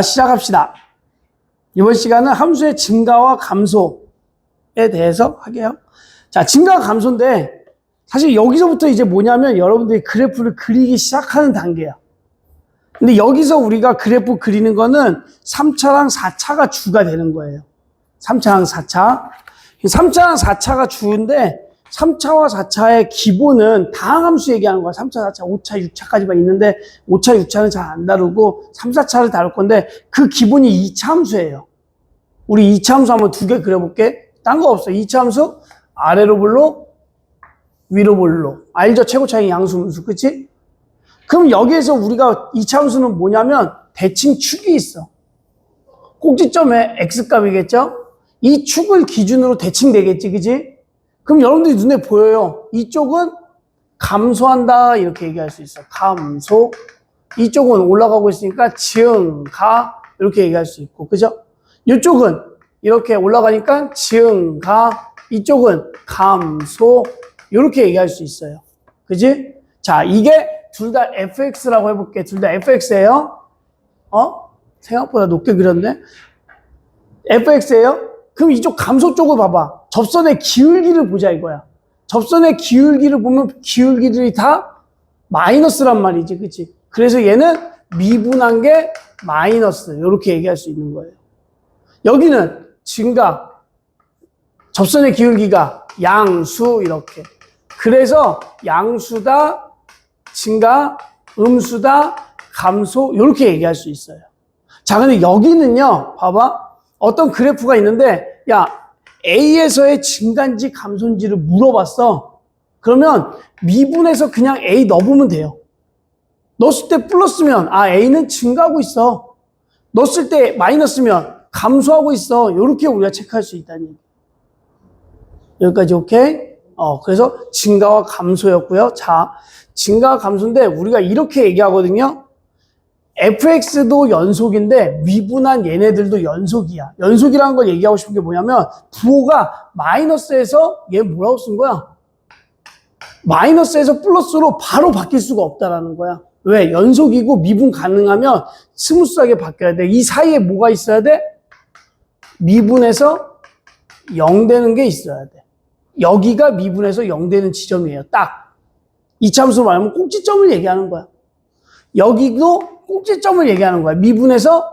시작합시다. 이번 시간은 함수의 증가와 감소에 대해서 하게요. 자, 증가와 감소인데 사실 여기서부터 이제 뭐냐면 여러분들이 그래프를 그리기 시작하는 단계야. 근데 여기서 우리가 그래프 그리는 거는 3차랑 4차가 주가 되는 거예요. 3차랑 4차. 3차랑 4차가 주인데 3차와 4차의 기본은 다항함수 얘기하는 거야. 3차, 4차, 5차, 6차까지만 있는데 5차, 6차는 잘 안 다루고 3, 4차를 다룰 건데 그 기본이 2차 함수예요. 우리 2차 함수 한번 두 개 그려볼게. 딴 거 없어. 2차 함수 아래로 볼로 위로 볼로. 알죠? 최고차이 양수함수. 그치? 그럼 여기에서 우리가 2차 함수는 뭐냐면 대칭 축이 있어. 꼭지점에 x값이겠죠? 이 축을 기준으로 대칭되겠지. 그치? 그럼 여러분들이 눈에 보여요. 이쪽은 감소한다 이렇게 얘기할 수 있어. 감소. 이쪽은 올라가고 있으니까 증가 이렇게 얘기할 수 있고, 그죠? 이쪽은 이렇게 올라가니까 증가. 이쪽은 감소 이렇게 얘기할 수 있어요. 그지? 자, 이게 둘 다 fx라고 해볼게. 둘 다 fx예요. 생각보다 높게 그렸네. fx예요. 그럼 이쪽 감소 쪽을 봐봐. 접선의 기울기를 보자 이거야. 접선의 기울기를 보면 기울기들이 다 마이너스란 말이지. 그치? 그래서 얘는 미분한 게 마이너스. 이렇게 얘기할 수 있는 거예요. 여기는 증가. 접선의 기울기가 양수 이렇게. 그래서 양수다, 증가, 음수다, 감소 이렇게 얘기할 수 있어요. 자, 근데 여기는요. 봐봐. 어떤 그래프가 있는데 야, A에서의 증가인지 감소인지를 물어봤어. 그러면 미분해서 그냥 A 넣어보면 돼요. 넣었을 때 플러스면 A는 증가하고 있어. 넣었을 때 마이너스면 감소하고 있어. 이렇게 우리가 체크할 수 있다는 얘기. 여기까지 오케이? 그래서 증가와 감소였고요. 자, 증가와 감소인데 우리가 이렇게 얘기하거든요. fx도 연속인데 미분한 얘네들도 연속이야. 연속이라는 걸 얘기하고 싶은 게 뭐냐면 부호가 마이너스에서 얘 뭐라고 쓴 거야? 마이너스에서 플러스로 바로 바뀔 수가 없다라는 거야. 왜? 연속이고 미분 가능하면 스무스하게 바뀌어야 돼. 이 사이에 뭐가 있어야 돼? 미분에서 0 되는 게 있어야 돼. 여기가 미분에서 0 되는 지점이에요. 딱. 이차함수로 말하면 꼭지점을 얘기하는 거야. 여기도 꼭지점을 얘기하는 거야. 미분에서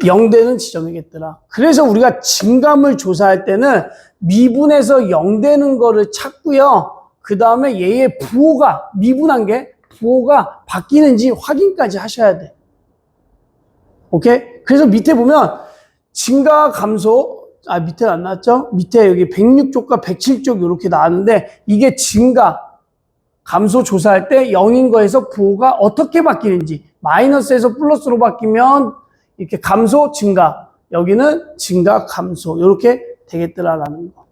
0 되는 지점이겠더라. 그래서 우리가 증감을 조사할 때는 미분에서 0 되는 거를 찾고요. 그 다음에 얘의 부호가, 미분한 게 부호가 바뀌는지 확인까지 하셔야 돼. 오케이? 그래서 밑에 보면 증가 감소, 밑에는 안 나왔죠? 밑에 여기 106쪽과 107쪽 이렇게 나왔는데 이게 증가, 감소 조사할 때 0인 거에서 부호가 어떻게 바뀌는지 마이너스에서 플러스로 바뀌면 이렇게 감소, 증가 여기는 증가, 감소 이렇게 되겠더라라는 거.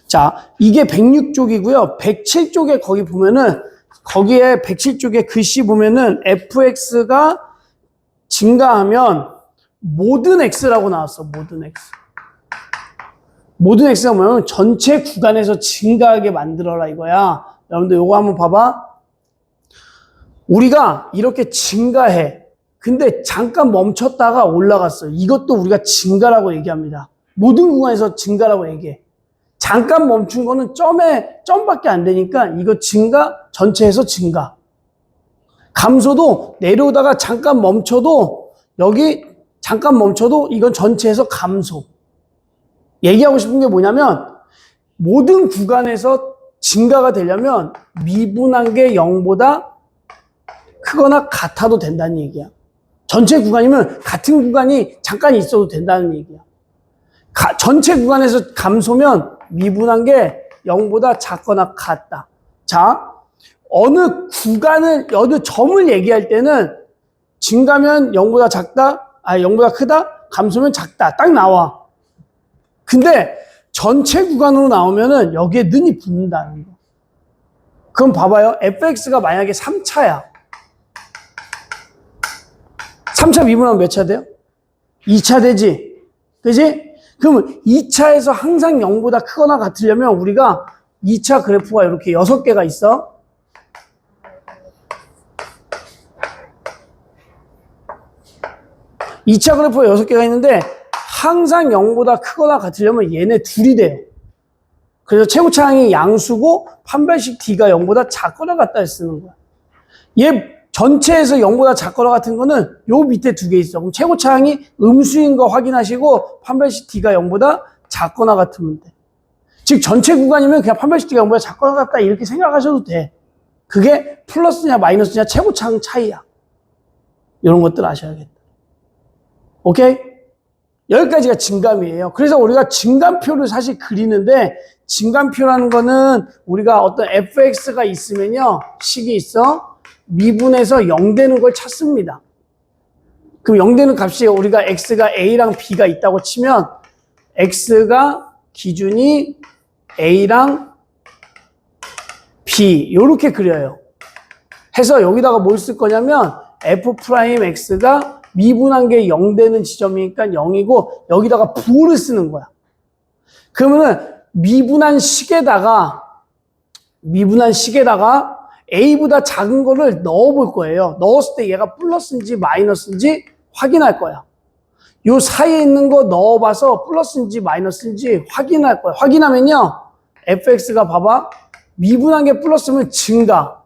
자, 이게 106쪽이고요. 107쪽에 거기 보면은 거기에 107쪽에 글씨 보면은 fx가 증가하면 모든 x라고 나왔어. 모든 x. 모든 x가 뭐냐면 전체 구간에서 증가하게 만들어라 이거야. 여러분들 요거 한번 봐봐. 우리가 이렇게 증가해. 근데 잠깐 멈췄다가 올라갔어. 이것도 우리가 증가라고 얘기합니다. 모든 구간에서 증가라고 얘기해. 잠깐 멈춘 거는 점밖에 안 되니까 이거 증가, 전체에서 증가. 감소도 내려오다가 잠깐 멈춰도 여기 잠깐 멈춰도 이건 전체에서 감소. 얘기하고 싶은 게 뭐냐면 모든 구간에서 증가가 되려면 미분한 게 0보다 크거나 같아도 된다는 얘기야. 전체 구간이면 같은 구간이 잠깐 있어도 된다는 얘기야. 전체 구간에서 감소면 미분한 게 0보다 작거나 같다. 자, 어느 점을 얘기할 때는 증가면 0보다 작다, 0보다 크다, 감소면 작다. 딱 나와. 근데 전체 구간으로 나오면은 여기에 는이 붙는다는 거. 그럼 봐봐요. fx가 만약에 3차야. 3차 미분하면 몇 차 돼요? 2차 되지. 그지? 그러면 2차에서 항상 0보다 크거나 같으려면 우리가 2차 그래프가 이렇게 6개가 있어. 2차 그래프가 6개가 있는데 항상 0보다 크거나 같으려면 얘네 둘이 돼요. 그래서 최고차항이 양수고 판별식 D가 0보다 작거나 같다 쓰는 거야. 얘 전체에서 0보다 작거나 같은 거는 요 밑에 두 개 있어. 그럼 최고차항이 음수인 거 확인하시고 판별식 D가 0보다 작거나 같으면 돼. 즉 전체 구간이면 그냥 판별식 D가 0보다 작거나 같다 이렇게 생각하셔도 돼. 그게 플러스냐 마이너스냐 최고차항 차이야. 이런 것들 아셔야겠다. 오케이? 여기까지가 증감이에요. 그래서 우리가 증감표를 사실 그리는데 증감표라는 거는 우리가 어떤 fx가 있으면요. 식이 있어. 미분에서 0 되는 걸 찾습니다. 그럼 0 되는 값이 우리가 x가 a랑 b가 있다고 치면 x가 기준이 a랑 b 이렇게 그려요. 해서 여기다가 뭘 쓸 거냐면 f'x가 미분한 게 0 되는 지점이니까 0이고 여기다가 부호를 쓰는 거야. 그러면은 미분한 식에다가 a보다 작은 거를 넣어 볼 거예요. 넣었을 때 얘가 플러스인지 마이너스인지 확인할 거야. 요 사이에 있는 거 넣어봐서 플러스인지 마이너스인지 확인할 거야. 확인하면요. fx가 봐봐. 미분한 게 플러스면 증가,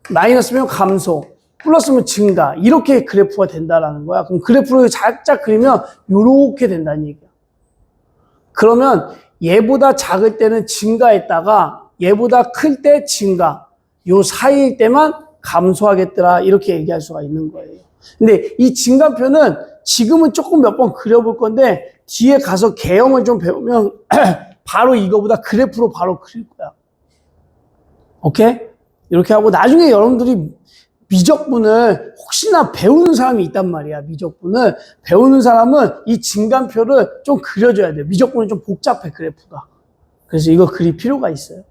마이너스면 감소, 플러스면 증가. 이렇게 그래프가 된다라는 거야. 그럼 그래프를 살짝 그리면 요렇게 된다는 얘기야. 그러면 얘보다 작을 때는 증가했다가 얘보다 클 때 증가. 요 사이일 때만 감소하겠더라. 이렇게 얘기할 수가 있는 거예요. 근데 이 증감표는 지금은 조금 몇 번 그려볼 건데 뒤에 가서 개형을 좀 배우면 바로 이거보다 그래프로 바로 그릴 거야. 오케이? 이렇게 하고 나중에 여러분들이 미적분을 혹시나 배우는 사람이 있단 말이야. 미적분을 배우는 사람은 이 증감표를 좀 그려줘야 돼요. 미적분은 좀 복잡해 그래프가. 그래서 이거 그릴 필요가 있어요.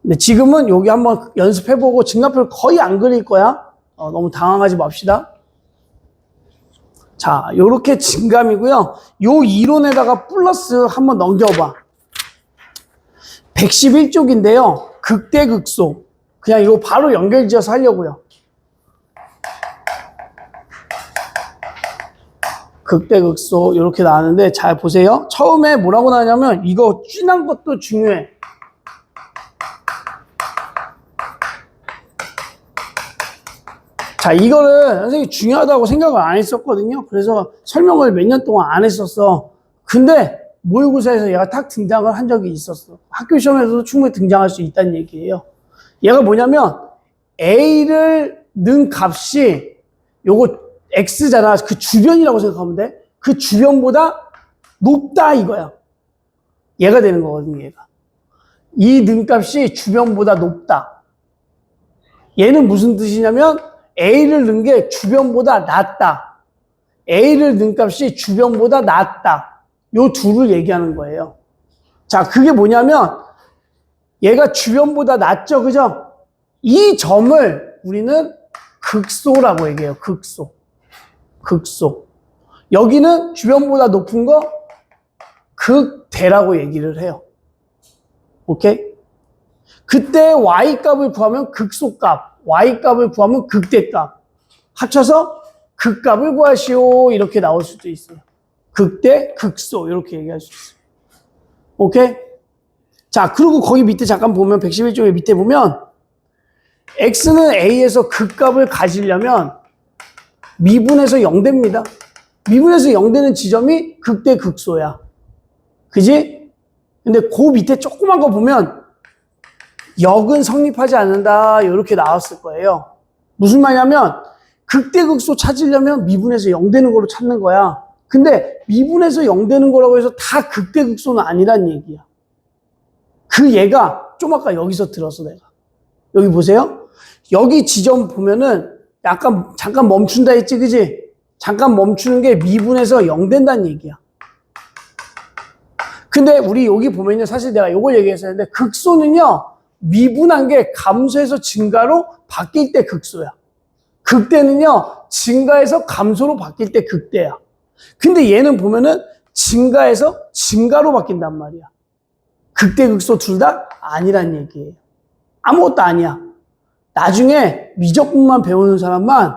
근데 지금은 여기 한번 연습해보고 증감표를 거의 안 그릴 거야. 너무 당황하지 맙시다. 자, 요렇게 증감이고요. 요 이론에다가 플러스 한번 넘겨봐. 111쪽인데요. 극대극소. 그냥 이거 바로 연결지어서 하려고요. 극대극소 이렇게 나왔는데 잘 보세요. 처음에 뭐라고 나왔냐면 이거 진한 것도 중요해. 자, 이거를 선생님이 중요하다고 생각을 안 했었거든요. 그래서 설명을 몇 년 동안 안 했었어. 근데 모의고사에서 얘가 딱 등장을 한 적이 있었어. 학교 시험에서도 충분히 등장할 수 있다는 얘기예요. 얘가 뭐냐면 A를 넣은 값이 요거 X잖아. 그 주변이라고 생각하면 돼. 그 주변보다 높다 이거야. 얘가 되는 거거든요. 얘가. 이 넣은 값이 주변보다 높다. 얘는 무슨 뜻이냐면 A를 넣은 게 주변보다 낮다. A를 넣은 값이 주변보다 낮다. 요 둘을 얘기하는 거예요. 자, 그게 뭐냐면 얘가 주변보다 낮죠, 그죠? 이 점을 우리는 극소라고 얘기해요. 극소. 극소. 여기는 주변보다 높은 거 극대라고 얘기를 해요. 오케이? 그때 y값을 구하면 극소값, y값을 구하면 극대값. 합쳐서 극값을 구하시오. 이렇게 나올 수도 있어요. 극대, 극소. 이렇게 얘기할 수 있어요. 오케이? 자, 그리고 거기 밑에 잠깐 보면 111쪽에 밑에 보면 x는 a에서 극값을 가지려면 미분에서 0 됩니다. 미분에서 0 되는 지점이 극대 극소야. 그지? 근데 그 밑에 조그만 거 보면 역은 성립하지 않는다. 이렇게 나왔을 거예요. 무슨 말이냐면 극대 극소 찾으려면 미분에서 0 되는 거로 찾는 거야. 근데 미분에서 0 되는 거라고 해서 다 극대 극소는 아니란 얘기야. 그 얘가 좀 아까 여기서 들었어 내가. 여기 보세요. 여기 지점 보면은 약간 잠깐 멈춘다 했지, 그지? 잠깐 멈추는 게 미분에서 0 된다는 얘기야. 근데 우리 여기 보면요, 사실 내가 이걸 얘기했었는데 극소는요, 미분한 게 감소해서 증가로 바뀔 때 극소야. 극대는요, 증가해서 감소로 바뀔 때 극대야. 근데 얘는 보면은 증가해서 증가로 바뀐단 말이야. 극대 극소 둘 다 아니란 얘기예요. 아무것도 아니야. 나중에 미적분만 배우는 사람만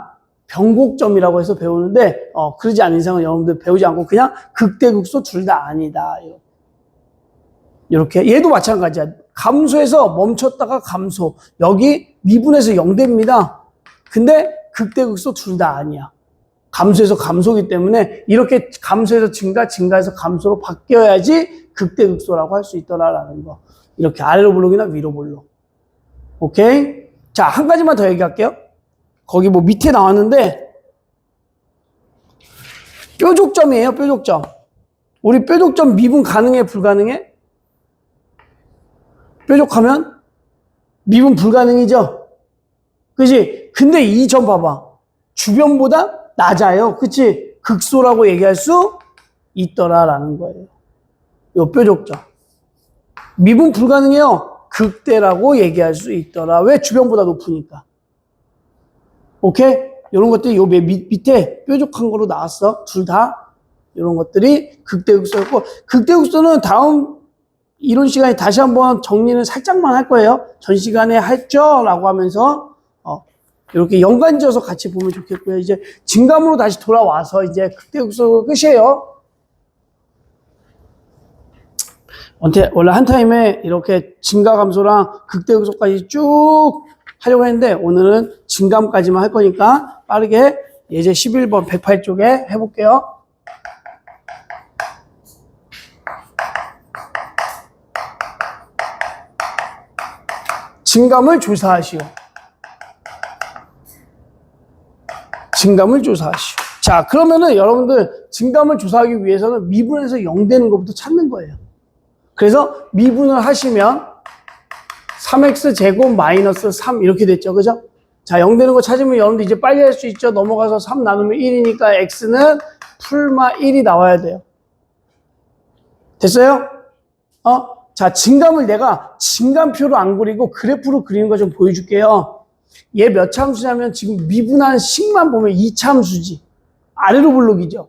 변곡점이라고 해서 배우는데 그러지 않는 이상은 여러분들 배우지 않고 그냥 극대극소 둘 다 아니다. 이렇게 얘도 마찬가지야. 감소해서 멈췄다가 감소. 여기 미분에서 0대입니다. 근데 극대극소 둘 다 아니야. 감소해서 감소기 때문에 이렇게 감소해서 증가, 증가해서 감소로 바뀌어야지 극대극소라고 할 수 있더라라는 거. 이렇게 아래로 볼록이나 위로 볼록. 오케이? 자, 한 가지만 더 얘기할게요. 거기 뭐 밑에 나왔는데 뾰족점이에요. 뾰족점. 우리 뾰족점 미분 가능해? 불가능해? 뾰족하면 미분 불가능이죠? 그치? 근데 이 점 봐봐. 주변보다 낮아요. 그치? 극소라고 얘기할 수 있더라라는 거예요. 요 뾰족점. 미분 불가능해요. 극대라고 얘기할 수 있더라. 왜? 주변보다 높으니까. 오케이? 이런 것들이 요 밑에 뾰족한 거로 나왔어. 둘 다. 이런 것들이 극대극소였고, 극대극소는 다음 이론 시간에 다시 한번 정리는 살짝만 할 거예요. 전 시간에 했죠? 라고 하면서, 이렇게 연관지어서 같이 보면 좋겠고요. 이제 진감으로 다시 돌아와서 이제 극대극소 끝이에요. 원래 한 타임에 이렇게 진가감소랑 극대극소까지 쭉 하려고 했는데 오늘은 진감까지만 할 거니까 빠르게 예제 11번 108쪽에 해볼게요. 진감을 조사하시오. 진감을 조사하시오. 자, 그러면은 여러분들 진감을 조사하기 위해서는 미분에서 0 되는 것부터 찾는 거예요. 그래서 미분을 하시면 3x제곱 마이너스 3 이렇게 됐죠. 그죠? 자, 0 되는 거 찾으면 여러분들 이제 빨리 할 수 있죠. 넘어가서 3 나누면 1이니까 x는 풀마 1이 나와야 돼요. 됐어요? 자, 진감을 내가 진감표로 안 그리고 그래프로 그리는 거 좀 보여줄게요. 얘 몇 참수냐면 지금 미분한 식만 보면 2참수지. 아래로 볼록이죠.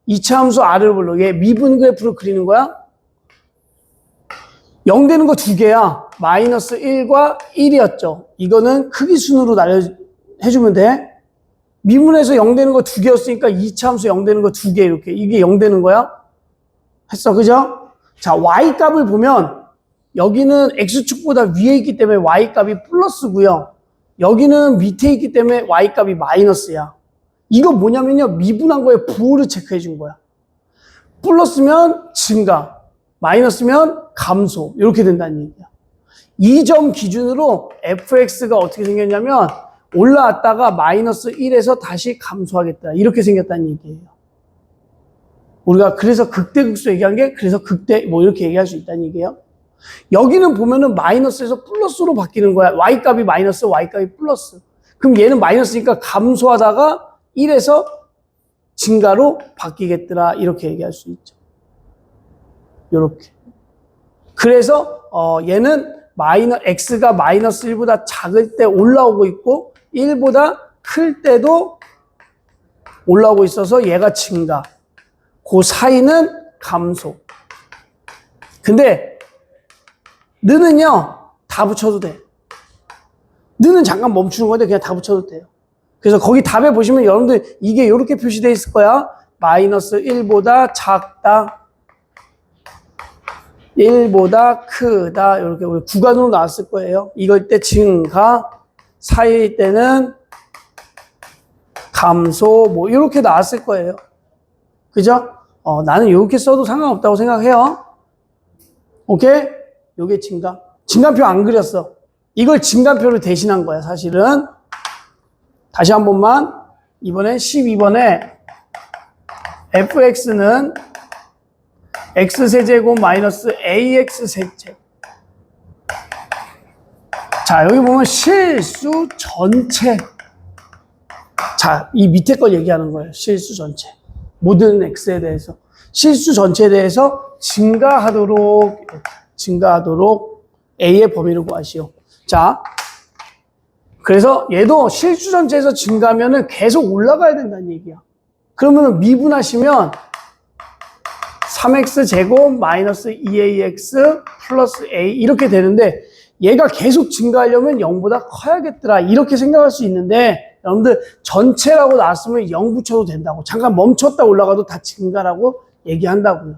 2참수 아래로 볼록. 얘 미분 그래프로 그리는 거야. 0 되는 거 두 개야. 마이너스 1과 1이었죠. 이거는 크기 순으로 해주면 돼. 미분에서 0 되는 거 두 개였으니까 2참수 0 되는 거 두 개 이렇게. 이게 0 되는 거야. 했어. 그죠? 자, y값을 보면 여기는 x축보다 위에 있기 때문에 y값이 플러스고요. 여기는 밑에 있기 때문에 y값이 마이너스야. 이거 뭐냐면요. 미분한 거에 부호를 체크해 준 거야. 플러스면 증가, 마이너스면 감소. 이렇게 된다는 얘기야. 이 점 기준으로 fx가 어떻게 생겼냐면 올라왔다가 마이너스 1에서 다시 감소하겠다. 이렇게 생겼다는 얘기예요. 우리가 그래서 극대극소 얘기한 게 그래서 극대 뭐 이렇게 얘기할 수 있다는 얘기예요. 여기는 보면은 마이너스에서 플러스로 바뀌는 거야. y값이 마이너스, y값이 플러스. 그럼 얘는 마이너스니까 감소하다가 1에서 증가로 바뀌겠더라. 이렇게 얘기할 수 있죠. 이렇게. 그래서 얘는 x가 마이너스 1보다 작을 때 올라오고 있고 1보다 클 때도 올라오고 있어서 얘가 증가. 그 사이는 감소. 근데 너는요 다 붙여도 돼. 너는 잠깐 멈추는 건데 그냥 다 붙여도 돼요. 그래서 거기 답에 보시면 여러분들 이게 이렇게 표시되어 있을 거야. 마이너스 1보다 작다. 1보다 크다. 이렇게 우리 구간으로 나왔을 거예요. 이걸 때 증가, 사이일 때는 감소, 뭐 이렇게 나왔을 거예요. 그죠? 나는 이렇게 써도 상관없다고 생각해요. 오케이? 요게 진감. 진감표 안 그렸어. 이걸 진감표로 대신한 거야, 사실은. 다시 한 번만. 이번엔 12번에 fx는 x세제곱 마이너스 ax세제곱. 자, 여기 보면 실수 전체. 자, 이 밑에 걸 얘기하는 거예요. 실수 전체. 모든 x에 대해서. 실수 전체에 대해서 증가하도록 a의 범위를 구하시오. 자, 그래서 얘도 실수 전체에서 증가하면은 계속 올라가야 된다는 얘기야. 그러면 미분하시면 3x 제곱 마이너스 2ax 플러스 a 이렇게 되는데 얘가 계속 증가하려면 0보다 커야겠더라. 이렇게 생각할 수 있는데 여러분들 전체라고 나왔으면 0 붙여도 된다고. 잠깐 멈췄다 올라가도 다 증가라고 얘기한다고요.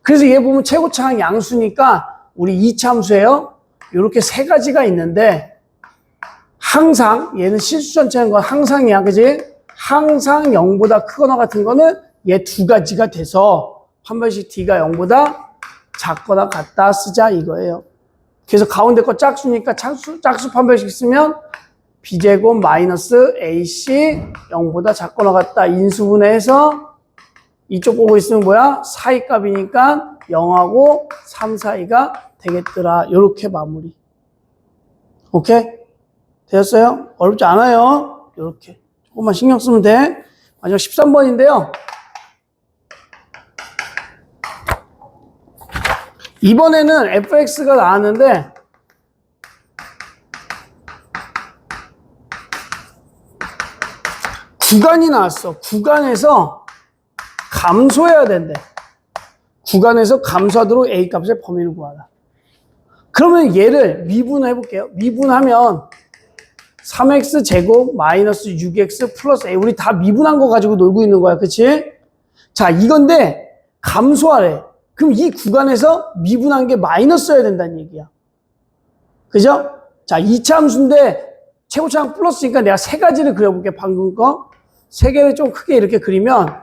그래서 얘 보면 최고차항 양수니까 우리 이차함수예요. 이렇게 세 가지가 있는데 항상 얘는 실수 전체인 건 항상이야. 그지? 항상 0보다 크거나 같은 거는 얘 두 가지가 돼서 판별식 D가 0보다 작거나 같다 쓰자 이거예요. 그래서 가운데 거 짝수니까 짝수 판별식 쓰면 B제곱 마이너스 AC 0보다 작거나 같다 인수분해해서 이쪽 보고 있으면 뭐야? 사이 값이니까 0하고 3 사이가 되겠더라. 요렇게 마무리. 오케이? 되었어요? 어렵지 않아요. 요렇게. 조금만 신경 쓰면 돼. 마지막 13번인데요. 이번에는 fx가 나왔는데 구간이 나왔어. 구간에서 감소해야 된대. 구간에서 감소하도록 a 값의 범위를 구하라. 그러면 얘를 미분해 볼게요. 미분하면 3x 제곱 마이너스 6x 플러스 a. 우리 다 미분한 거 가지고 놀고 있는 거야. 그치? 자, 이건데 감소하래. 그럼 이 구간에서 미분한 게 마이너스여야 된다는 얘기야. 그죠? 자, 2차 함수인데 최고차항 플러스니까 내가 세 가지를 그려볼게. 방금 거. 세 개를 좀 크게 이렇게 그리면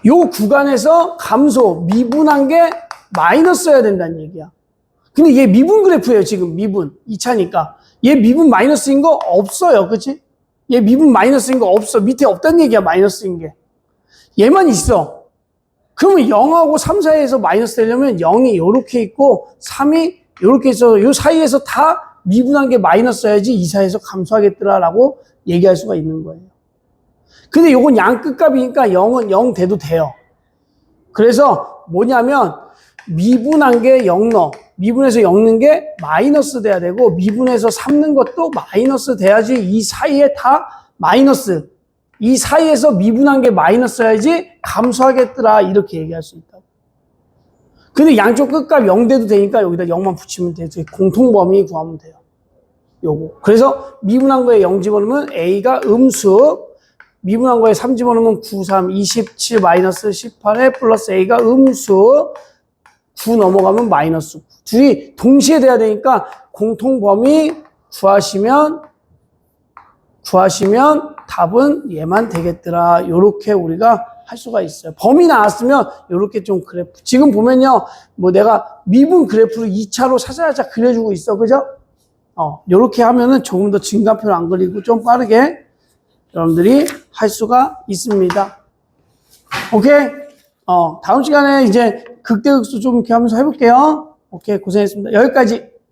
요 구간에서 감소, 미분한 게 마이너스여야 된다는 얘기야. 근데 얘 미분 그래프예요. 지금 미분. 2차니까. 얘 미분 마이너스인 거 없어요. 그치? 얘 미분 마이너스인 거 없어. 밑에 없다는 얘기야. 마이너스인 게. 얘만 있어. 그러면 0하고 3 사이에서 마이너스 되려면 0이 요렇게 있고 3이 요렇게 있어. 요 사이에서 다 미분한 게 마이너스여야지 이 사이에서 감소하겠더라라고 얘기할 수가 있는 거예요. 근데 요건 양 끝값이니까 0은 0 돼도 돼요. 그래서 뭐냐면 미분한 게 0 넣어. 미분해서 0 넣는 게 마이너스 돼야 되고 미분해서 3 넣는 것도 마이너스 돼야지 이 사이에 다 마이너스. 이 사이에서 미분한 게 마이너스여야지 감소하겠더라 이렇게 얘기할 수 있다고. 근데 양쪽 끝값 0 돼도 되니까 여기다 0만 붙이면 돼요. 공통범위 구하면 돼요. 요거. 그래서 미분한 거에 0 집어넣으면 A가 음수, 미분한 거에 3 집어넣으면 9, 3, 27 마이너스 18에 플러스 A가 음수, 9 넘어가면 마이너스 9. 둘이 동시에 돼야 되니까 공통범위 구하시면 답은 얘만 되겠더라. 요렇게 우리가 할 수가 있어요. 범위 나왔으면 요렇게 좀 그래프. 지금 보면요. 뭐 내가 미분 그래프를 2차로 살짝 그려주고 있어. 그죠? 요렇게 하면은 조금 더 증가표를 안 그리고 좀 빠르게 여러분들이 할 수가 있습니다. 오케이? 다음 시간에 이제 극대극소 좀 이렇게 하면서 해볼게요. 오케이. 고생했습니다. 여기까지.